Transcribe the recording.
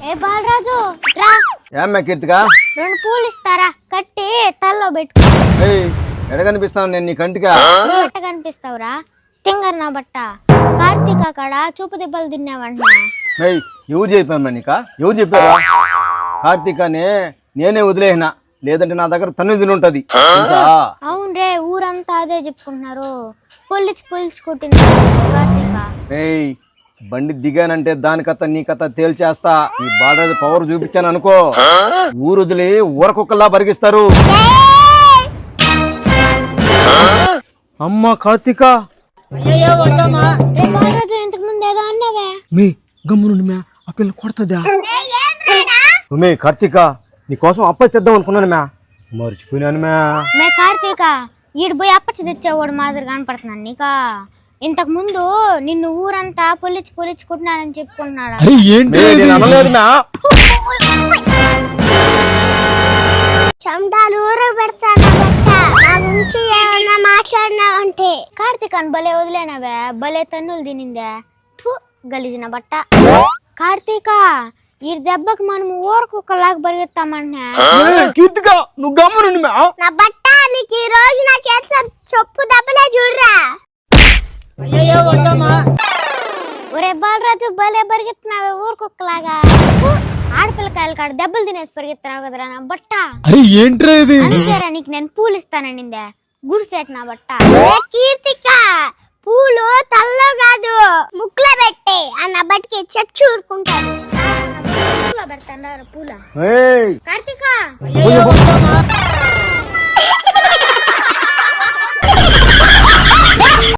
ఏ బాలరాజు రా. ఏమ్మా కీర్తిగా 2 పూలు ఇస్తారా కట్టి తల్లో పెట్టుకో. ఎడ కనిపిస్తాను నేను నీ కంటిగా? బట్ట కనిపిస్తావురా తింగర్ నా బట్ట. కార్తీక కాడ చూపు దెబ్బలు తిన్నావంట. ఎవరు చెప్పామ్మా నీకా? ఎవరు చెప్పారా? కార్తీకనే నేనే వదిలేసిన, లేదంటే నా దగ్గర తన్ను తిని ఉంటది. అవును రే, ఊరంతా అదే చెప్పుకుంటున్నారు. పొలిచి కొట్టింది కార్తీక. బండి దిగానంటే దాని కథ నీ కథ తేల్చేస్తా. ఈ బాలరాజు పవర్ చూపించాను అనుకో, ఊరు వదిలి ఊరకొక్కలా బరిగిస్తారు. అమ్మా కార్తీక, బాలరాజు ఇంతకు ముందు ఏదో అన్నావే. మీ గమ్మునుండి మ్యా, ఆ పిల్ల కొడతదా? మే కార్తీక, నీ కోసం అప్పచ్చి తెద్దాం అనుకున్నాను మ్యా, మర్చిపోయినాను మ్యా. మే కార్తీక, ఈడు పోయి అప్పచ్చి తెచ్చేవాడు మాదిరి కనపడుతున్నాను నీకా. ఇంతకు ముందు నిన్ను ఊరంతా పొలిచి కొట్టినానని చెప్పుకుంటున్నాడా? చండాలు ఊరకు పెడతాను మాట్లాడినావంటే. కార్తీకాన్ని భలే వదిలేనవే, భలే తన్నులు తినిందే. గలిజిన బట్ట. కార్తీక, ఈ దెబ్బకి మనం ఊరకొక్కలాగా పరిగెత్తామన్నా. నువ్వు గమ్మునుండి మ్యా. నా బట్ట నీకు ఈ రోజు నా చేసిన చొప్పు దెబ్బలే చూడరా. ఒరే బాలరాజు, భలే పరిగెత్తున్నావే ఊరకొక్కలాగా. ఆడపిల్లకాయల కాడ దెబ్బలు తినేసి పరిగెత్తున్నావు కదరా నా బట్ట. అందుకేరా నీకు నేను పూలు ఇస్తానండిందే, గుడిసేట నా బట్ట. కీర్తిక, పూలు తల్లో కాదు ముక్కులో పెట్టే అన్న బట్టికి చచ్చి ఊరుకుంటారు. పెడతాను పూల. కార్తీక